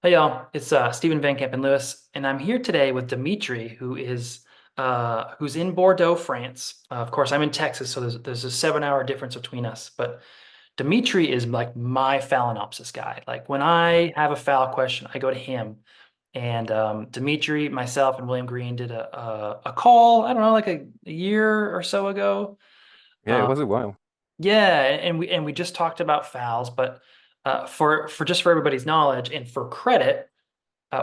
Hey y'all, it's Stephen Van Kampen-Lewis, and I'm here today with Dimitri, who's in Bordeaux, France. Of course, I'm in Texas, so there's a 7 hour difference between us. But Dimitri is like my Phalaenopsis guy. Like when I have a foul question, I go to him. And Dimitri, myself, and William Green did a call. I don't know, like a year or so ago. Yeah, it Uh, was a while. yeah, and we just talked about fouls, but for everybody's knowledge and for credit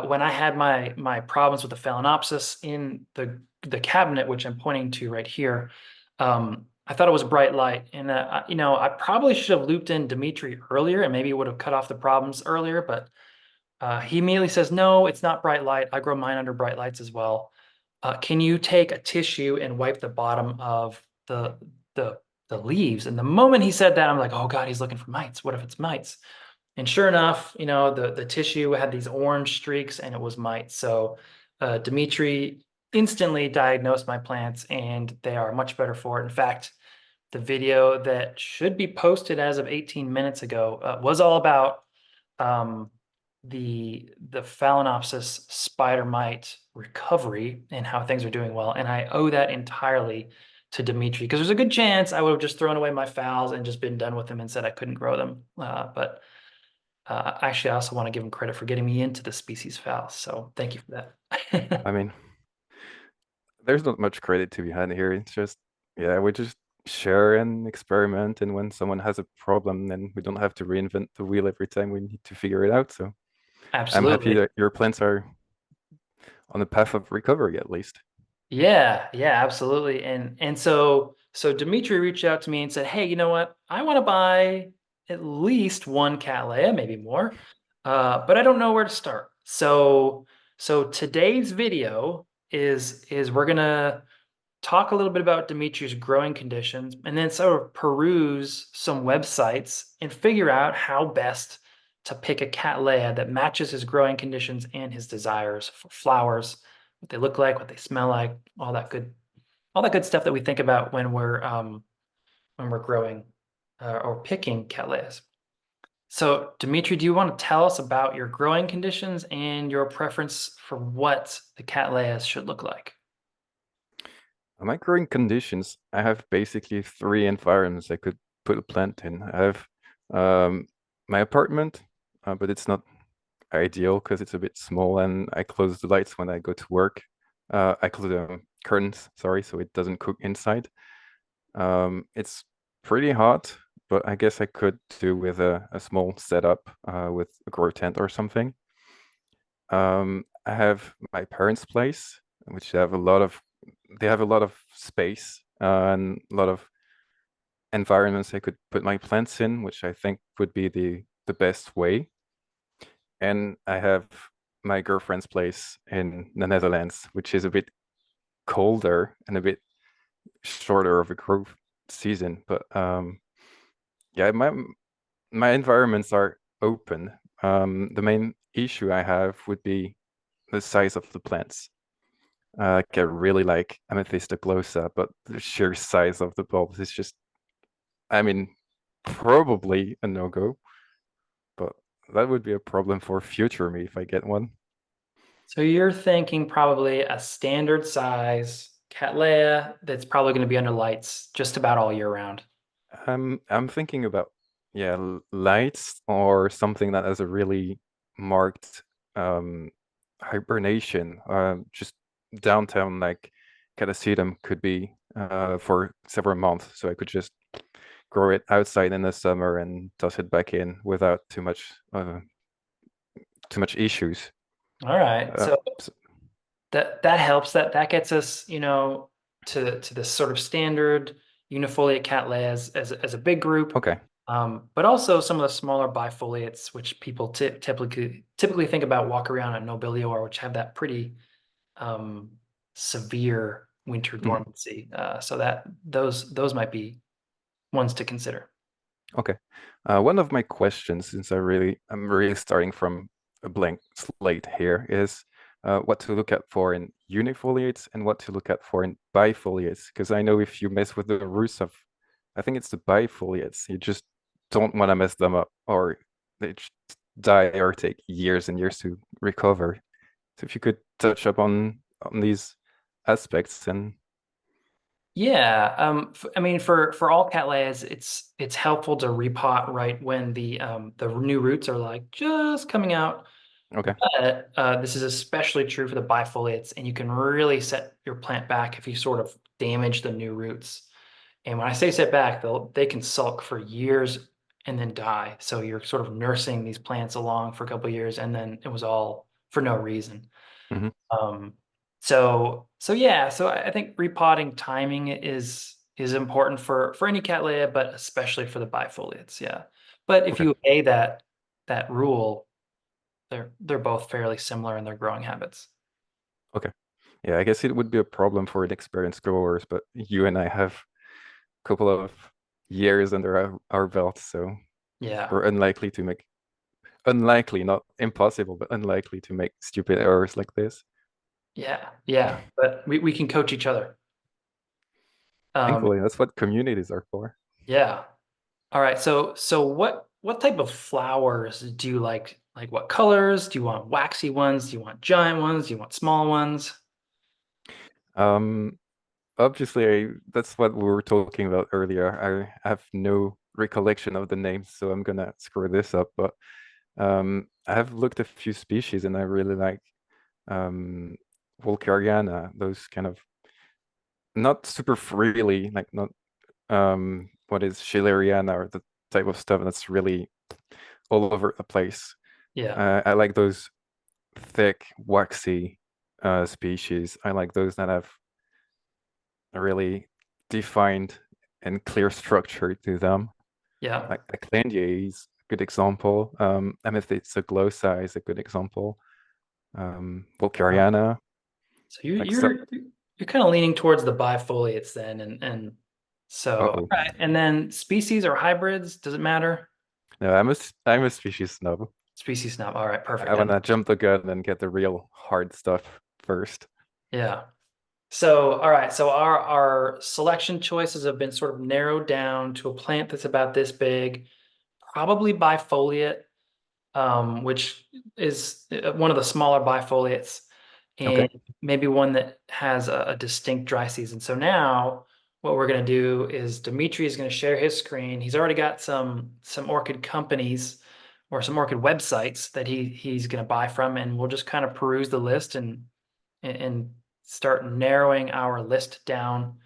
when I had my problems with the Phalaenopsis in the cabinet, which I'm pointing to right here, I thought it was bright light, and I probably should have looped in Dimitri earlier, and maybe it would have cut off the problems earlier. But he immediately says, "No, it's not bright light. I grow mine under bright lights as well. Can you take a tissue and wipe the bottom of the the leaves?" And the moment he said that, I'm like, "Oh God, he's looking for mites. What if it's mites?" And sure enough, the tissue had these orange streaks and it was mites. So Dimitri instantly diagnosed my plants and they are much better for it. In fact, the video that should be posted as of 18 minutes ago was all about um, the Phalaenopsis spider mite recovery and how things are doing well. And I owe that entirely to Dimitri because there's a good chance I would have just thrown away my phals and just been done with them and said I couldn't grow them. But actually, I also want to give him credit for getting me into the species foul. So thank you for that. I mean, there's not much credit to be had here. It's just, yeah, we just share and experiment. And when someone has a problem, then we don't have to reinvent the wheel every time we need to figure it out. So I'm happy Absolutely. that your plants are on the path of recovery at least. Yeah, yeah, absolutely. And so Dimitri reached out to me and said, "Hey, you know what? I want to buy at least one Cattleya, maybe more, but I don't know where to start." So today's video is we're gonna talk a little bit about Dimitri's growing conditions, and then sort of peruse some websites and figure out how best to pick a Cattleya that matches his growing conditions and his desires for flowers, what they look like, what they smell like, all that good stuff that we think about when we're growing or picking Cattleyas. So, Dimitri, do you want to tell us about your growing conditions and your preference for what the Cattleyas should look like? My growing conditions, I have basically three environments I could put a plant in. I have my apartment, but it's not ideal because it's a bit small and I close the lights when I go to work. I close the curtains, sorry, so it doesn't cook inside. It's pretty hot, but I guess I could do with a small setup with a grow tent or something. I have my parents' place, which they have a lot of space and a lot of environments I could put my plants in, which I think would be the best way. And I have my girlfriend's place in the Netherlands, which is a bit colder and a bit shorter of a growth season. But yeah, my environments are open. The main issue I have would be the size of the plants. Like I really like Amethystoglossa, but the sheer size of the bulbs is just, I mean, probably a no-go, but that would be a problem for future me if I get one. So you're thinking probably a standard size Cattleya that's probably going to be under lights just about all year round. I'm thinking about yeah, lights or something that has a really marked um hibernation. Just downtown like Catasetum could be for several months, so I could just grow it outside in the summer and toss it back in without too much issues. All right. Uh, So s- that helps. That gets us, to this sort of standard unifoliate Cattleya as a big group. okay. But also some of the smaller bifoliates, which people typically think about walk around at Nobilior, which have that pretty um, severe winter Mhm. dormancy. So that those might be ones to consider. Okay. One of my questions, since I'm really starting from a blank slate here, is what to look at for in unifoliates and what to look at for in bifoliates. Because I know if you mess with the roots of, I think it's the bifoliates, you just don't want to mess them up, or they die or take years and years to recover. So if you could touch up on these aspects, and Yeah, I mean, for all Cattleyas, it's helpful to repot right when the new roots are like just coming out. okay. But this is especially true for the bifoliates, and you can really set your plant back if you sort of damage the new roots. And when I say set back, they can sulk for years and then die. So you're sort of nursing these plants along for a couple of years, and then it was all for no reason. Hmm. Um, so yeah, so I think repotting timing is important for any Cattleya, but especially for the bifoliates. Yeah, but if Okay. you obey that rule, they're both fairly similar in their growing habits. Okay. Yeah, I guess it would be a problem for inexperienced growers, but you and I have a couple of years under our belt, so Yeah, we're unlikely, not impossible, but unlikely to make stupid errors like this. yeah. But we can coach each other. Um, Thankfully, that's what communities are for. yeah. All right. So what type of flowers do you like? Like what colors? Do you want waxy ones? Do you want giant ones? Do you want small ones? Um, Obviously, that's what we were talking about earlier. I have no recollection of the names, so I'm gonna screw this up. But I have looked at a few species, and I really like um, Volcariana. Those kind of not super freely, like not what is Schilleriana or the type of stuff that's really all over the place. Yeah, I like those thick, waxy species. I like those that have a really defined and clear structure to them. yeah. Like Cattleya is a good example. Amethyst glossa is a good example. Wow. Volcariana, So like stuff. you're kind of leaning towards the bifoliates then, and so all Uh-oh. right. And then species or hybrids, does it matter? No, I'm a species snob. Species snob. All right, I perfect. And wanna jump the gun and get the real hard stuff first. yeah. So all right. So our selection choices have been sort of narrowed down to a plant that's about this big, probably bifoliate, which is one of the smaller bifoliates, Okay. and maybe one that has a distinct dry season. So now what we're going to do is Dimitri is going to share his screen. He's already got some orchid companies or some orchid websites that he's going to buy from, and we'll just kind of peruse the list and start narrowing our list down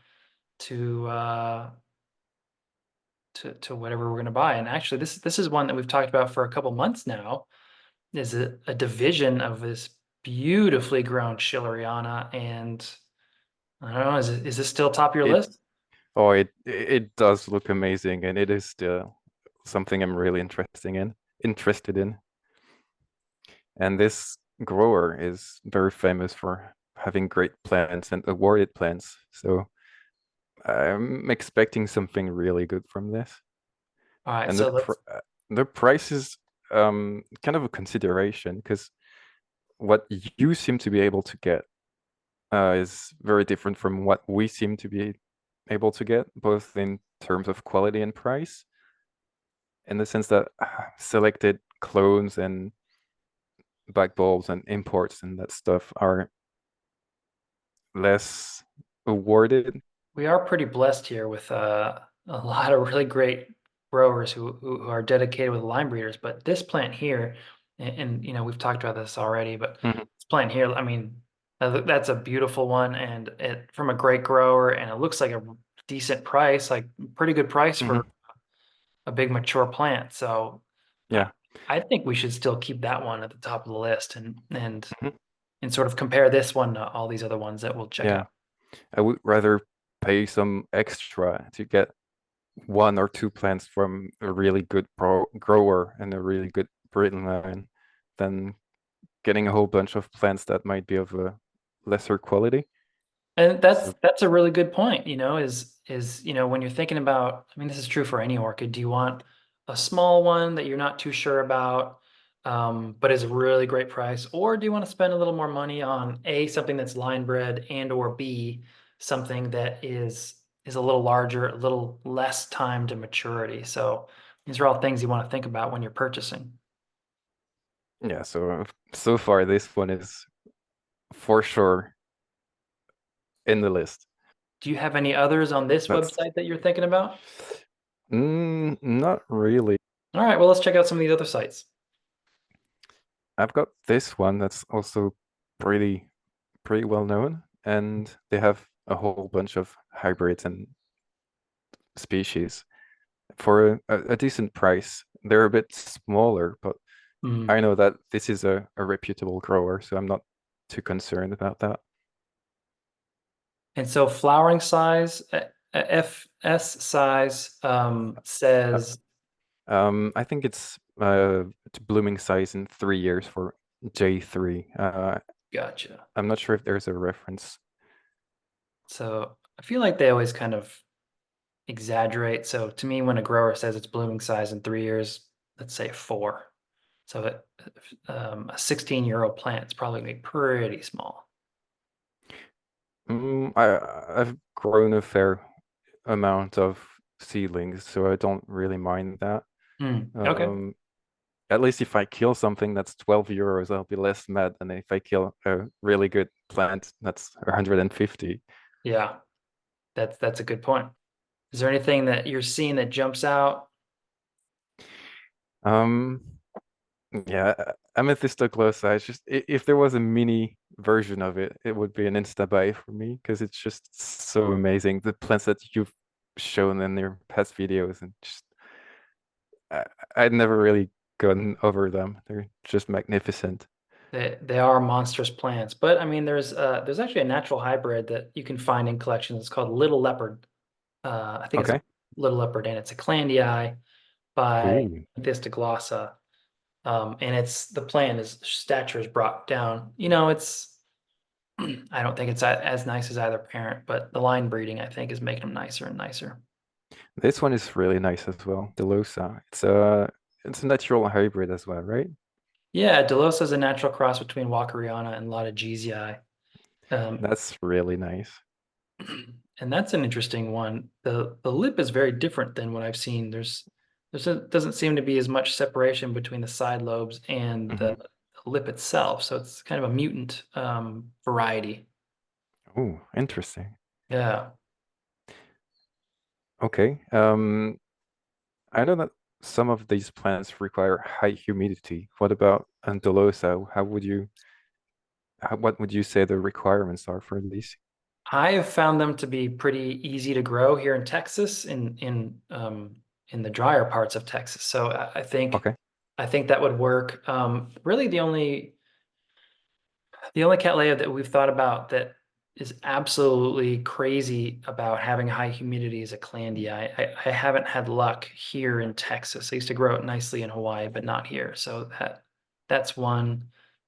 to to whatever we're going to buy. And actually, this is one that we've talked about for a couple months now. Is a division of this beautifully grown Schilleriana, and I don't know, is this still top of your It list? Oh, it does look amazing, and it is still something I'm really interested in. And this grower is very famous for having great plants and awarded plants. So I'm expecting something really good from this. All right, And so let's the price is kind of a consideration because what you seem to be able to get is very different from what we seem to be able to get, both in terms of quality and price, in the sense that selected clones and back bulbs and imports and that stuff are less awarded. we are pretty blessed here with a lot of really great growers who are dedicated with lime breeders. But this plant here, and you know we've talked about this already, but Mhm. this plant here, I mean, that's a beautiful one, and it from a great grower, and it looks like a decent price, like pretty good price Mhm. for a big mature plant. So I, Yeah. I think we should still keep that one at the top of the list Mhm. and sort of compare this one to all these other ones that we'll check Yeah. out. I would rather pay some extra to get one or two plants from a really good grower and a really good breeding line than getting a whole bunch of plants that might be of a lesser quality. And So, that's a really good point, you know, when you're thinking about, I mean, this is true for any orchid. Do you want a small one that you're not too sure about, but is a really great price, or do you want to spend a little more money on A, something that's line bred, and or B, something that is a little larger, a little less time to maturity. So these are all things you want to think about when you're purchasing. Yeah, so far this one is for sure in the list. Do you have any others on this That's website that you're thinking about? not really. All right, well, let's check out some of these other sites. I've got this one that's also pretty pretty well known, and they have a whole bunch of hybrids and species for a decent price. They're a bit smaller, but Hmm. I know that this is a reputable grower, so I'm not too concerned about that. And so flowering size, FS size Uh, says, I think it's blooming size in 3 years for J3. gotcha. I'm not sure if there's a reference. So I feel like they always kind of exaggerate. So to me, when a grower says it's blooming size in 3 years, let's say four. So a 16-year-old plant is probably gonna be pretty small. I've grown a fair amount of seedlings, so I don't really mind that. Okay. Um, at least if I kill something that's 12 euros, I'll be less mad than if I kill a really good plant that's 150. Yeah, that's a good point. Is there anything that you're seeing that jumps out? Um, yeah, Amethyst Glossa. It's just if there was a mini version of it, it would be an insta buy for me because it's just so amazing. The plants that you've shown in your past videos, and just I, I'd never really gone over them. They're just magnificent. They are monstrous plants, but I mean, there's actually a natural hybrid that you can find in collections. It's called Little Leopard. I think it's Okay. Little Leopard, and it's a Clandii by Ooh. Glossa. And it's the plant is stature is brought down. You know, it's I don't think it's as nice as either parent, but the line breeding I think is making them nicer and nicer. This one is really nice as well. Delosa. It's a natural hybrid as well, right? Yeah, Delosa is a natural cross between Walkeriana and Lotta Geesii. Um, That's really nice. and that's an interesting one. The lip is very different than what I've seen. Doesn't seem to be as much separation between the side lobes and Hmm. the lip itself. So it's kind of a mutant variety. Oh, interesting. Yeah. Okay. I know that some of these plants require high humidity. What about Andalusa? What would you say the requirements are for these? I have found them to be pretty easy to grow here in Texas, in the drier parts of Texas. So Okay. I think that would work. Really, the only Cattleya that we've thought about that is absolutely crazy about having high humidity is a Clandia. I haven't had luck here in Texas. I used to grow it nicely in Hawaii, but not here. So that's one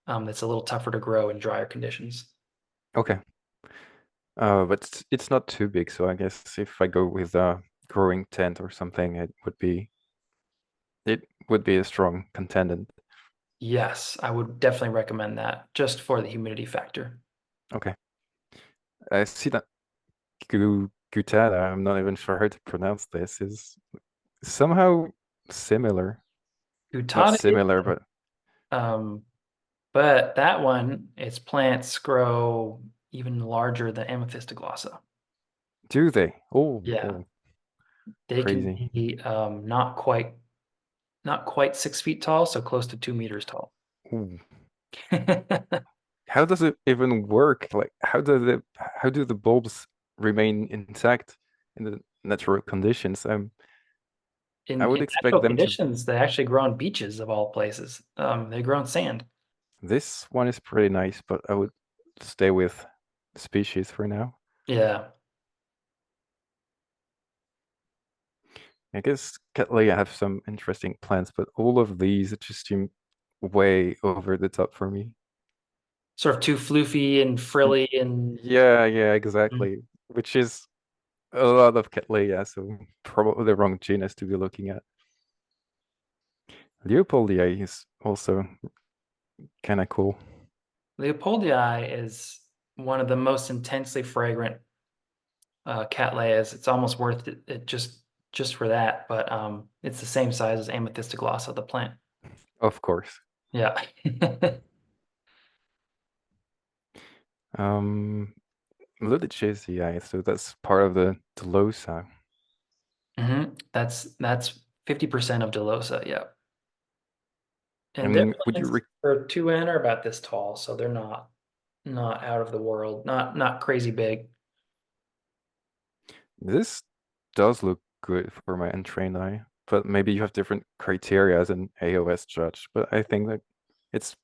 that's a little tougher to grow in drier conditions. Okay. But it's not too big, so I guess if I go with a growing tent or something, it would be a strong contendant. Yes, I would definitely recommend that just for the humidity factor. Okay. I see that Gutata, I'm not even sure how to pronounce this, is somehow similar. Not Utada is, similar, but um, but that one, its plants grow even larger than Amethyst glossa. do they? Oh, Yeah, oh, they can crazy. be not quite 6 feet tall, so close to 2 meters tall. Ooh. How does it even work? Like, how do the bulbs remain intact in the natural conditions? I would In expect natural them to. conditions, they actually grow on beaches of all places. They grow on sand. This one is pretty nice, but I would stay with species for now. Yeah. I guess Cattleya have some interesting plants, but all of these just seem way over the top for me. Sort of too floofy and Y- frilly and Yeah, yeah, mm, exactly. Which is a lot of Cattleya, so probably the wrong genus to be looking at. Leopoldii is also kind of cool. Leopoldii is one of the most intensely fragrant Cattleyas. It's almost worth it just for that, but it's the same size as Amethyst glossa, the plant. Of course. Yeah. Um, Ludwigsia, so that's part of the Delosa. That's 50% of Delosa, yeah. And their And would you plants for 2N are about this tall, so they're not out of the world, not crazy big. this does look good for my untrained eye, but maybe you have different criteria as an AOS judge. But I think that it's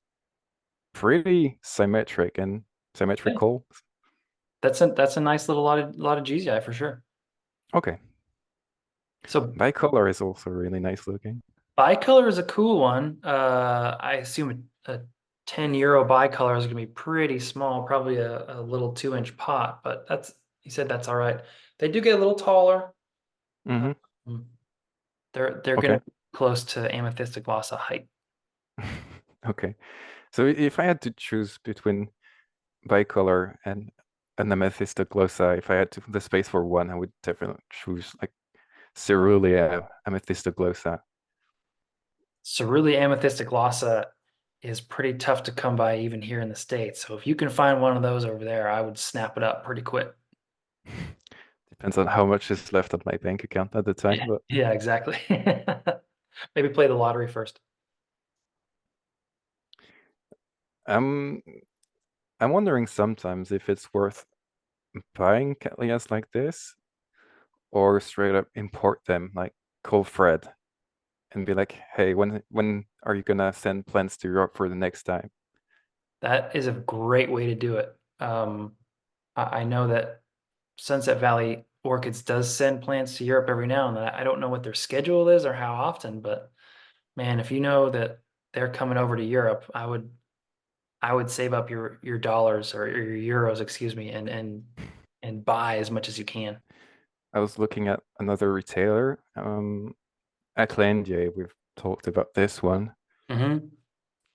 pretty symmetric and Yeah. symmetrical. That's a nice little lot of GZI for sure. Okay. So Bicolor is also really nice looking. bicolor is a cool one. I assume a 10 euro bicolor is gonna be pretty small, probably a little 2-inch pot, but that's he said that's all right. They do get a little taller. Hmm. Um, they're gonna Okay. be close to amethystic glossa height. Okay. So if I had to choose between bicolor and an amethyst glossa, if I had to, the space for one, I would definitely choose like Cerulean amethyst glossa. Cerulean amethystic glossa is pretty tough to come by even here in the States. So if you can find one of those over there, I would snap it up pretty quick. Depends on how much is left on my bank account at the time, but Yeah, exactly. Maybe play the lottery first. I'm I'm wondering sometimes if it's worth buying Cattleyas like this or straight up import them like call Fred and be like, hey, when are you gonna send plants to Europe for the next time? That is a great way to do it. I know that Sunset Valley Orchids does send plants to Europe every now and then. I don't know what their schedule is or how often, but man, if you know that they're coming over to Europe, I would save up your dollars or your euros, excuse me, and buy as much as you can. I was looking at another retailer, Cattleya, we've talked about this one. Hmm.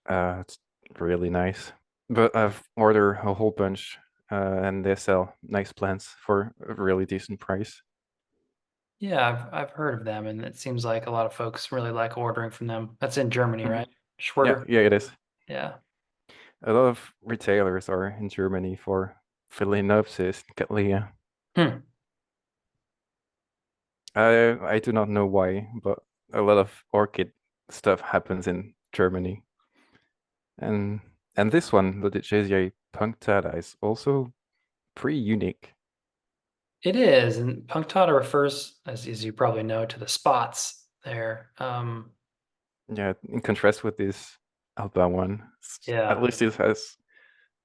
It's really nice. But I've ordered a whole bunch, and they sell nice plants for a really decent price. Yeah, I've heard of them, and it seems like a lot of folks really like ordering from them. That's in Germany, Mhm. right? Yeah, Schwerter. yeah, it is. Yeah. A lot of retailers are in Germany for Phalaenopsis, Cattleya. Hmm. I do not know why, but a lot of orchid stuff happens in Germany. And and this one, the Dichezia punctata, is also pretty unique. It is, and punctata refers, as you probably know, to the spots there. Yeah, in contrast with this Alba one, at Yeah, least it has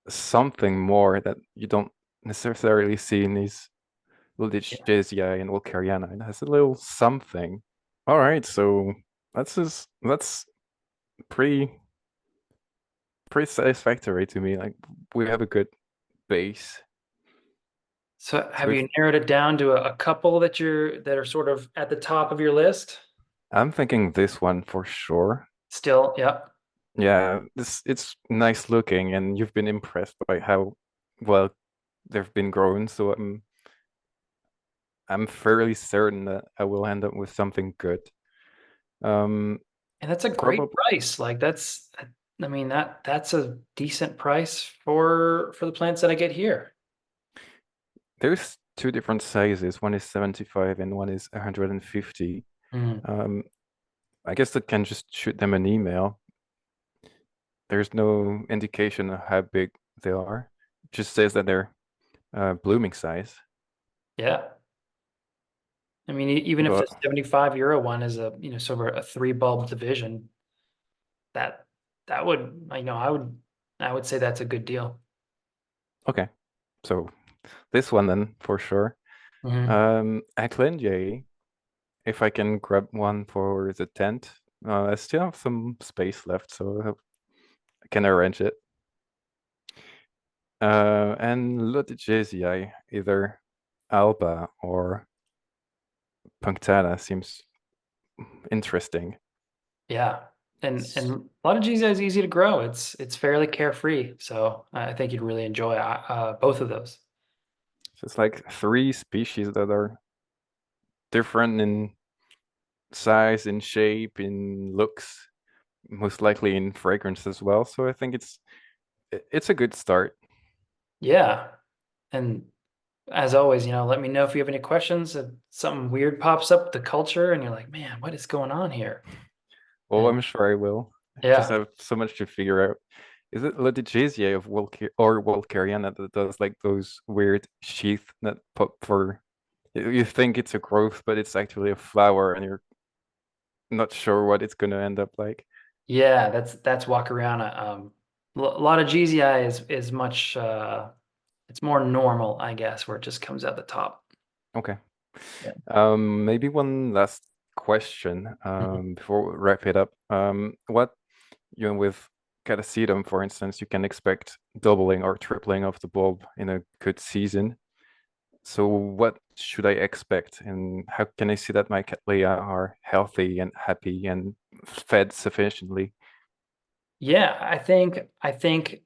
something more that you don't necessarily see in these yeah. Ludwigsia and Wolkeriana. It has a little something. All right, so that's pretty pretty satisfactory to me. Like we have a good base. So So have if you narrowed it down to a couple that are sort of at the top of your list? I'm thinking this one for sure. Still, yep. Yeah, this it's nice looking, and you've been impressed by how well they've been grown. So I'm fairly certain that I will end up with something good. Um, And that's a great Probably price. Like I mean that's a decent price for the plants that I get here. there's two different sizes. One is 75 and one is 150. Mm, Um, I guess I can just shoot them an email. There's no indication of how big they are. It just says that they're blooming size. yeah. I mean, even if the But 75 euro one is sort of a three bulb division, that that would, I would say that's a good deal. okay, so this one then for sure. Hmm. Aklenje, if I can grab one for the tent, I still have some space left, so I can arrange it. And Ludwigsia, either Alba or Punctata seems interesting. Yeah. And a lot of GZI is easy to grow. It's fairly carefree. So I think you'd really enjoy both of those. So it's like three species that are different in size, in shape, in looks, most likely in fragrance as well. So I think it's a good start. Yeah. And as always, let me know if you have any questions. If something weird pops up with the culture and you're like, man, what is going on here? Well, And I'm sure I will. I just yeah, have so much to figure out. Is it Lodigesia of Walkeriana that does like those weird sheath that pop for you think it's a growth, but it's actually a flower and you're not sure what it's gonna end up like. yeah, that's Wakariana. A lot of GZI is much it's more normal, I guess, where it just comes out the top. Okay. Yeah. Maybe one last question Mhm. before we wrap it up. What with Catasetum, for instance, you can expect doubling or tripling of the bulb in a good season. So what should I expect, and how can I see that my Cattleya are healthy and happy and fed sufficiently? Yeah, I think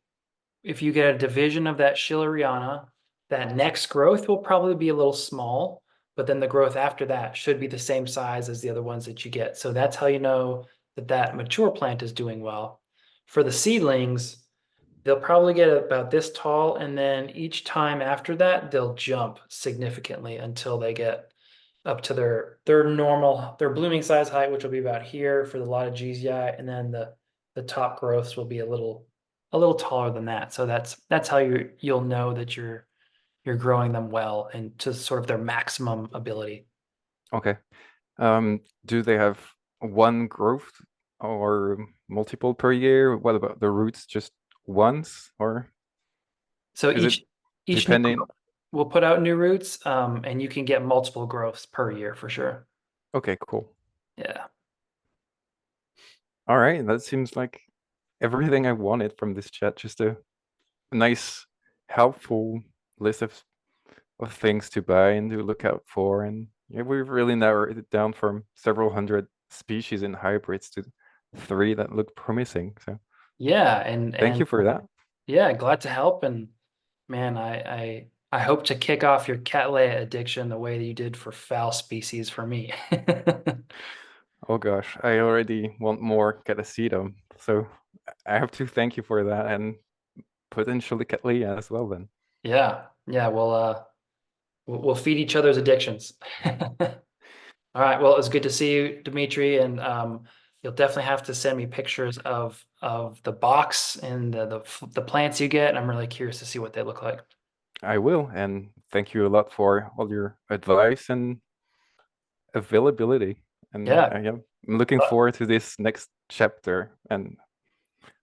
if you get a division of that Schilleriana, that next growth will probably be a little small, but then the growth after that should be the same size as the other ones that you get. So that's how you know that that mature plant is doing well. For the seedlings, they'll probably get about this tall, and then each time after that, they'll jump significantly until they get up to their blooming size height, which will be about here for the lot of GZI, and then the top growths will be a little taller than that. So that's how you'll know that you're growing them well and to sort of their maximum ability. Okay. Do they have one growth or multiple per year? What about the roots, just once, or So is it each new depending? growth will put out new roots, and you can get multiple growths per year for sure. Okay, cool. Yeah. All right, that seems like everything I wanted from this chat. Just a nice, helpful list of things to buy and to look out for. And yeah, we've really narrowed it down from several hundred species and hybrids to three that look promising. So Yeah, and thank and you for that. yeah, glad to help. And man, I hope to kick off your Cattleya addiction the way that you did for foul species for me. Oh gosh, I already want more Catasetum. So I have to thank you for that and potentially Cattleya as well then. Yeah, yeah, we'll feed each other's addictions. All right, well, it was good to see you, Dimitri, and you'll definitely have to send me pictures of the box and the plants you get. I'm really curious to see what they look like. I will, and thank you a lot for all your advice and availability. And Yeah, yeah, I'm looking uh, forward to this next chapter and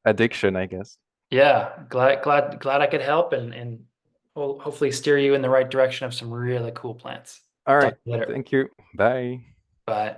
addiction, I guess. yeah, glad I could help and hopefully steer you in the right direction of some really cool plants. All Talk right, to you later. thank you. Bye. Bye.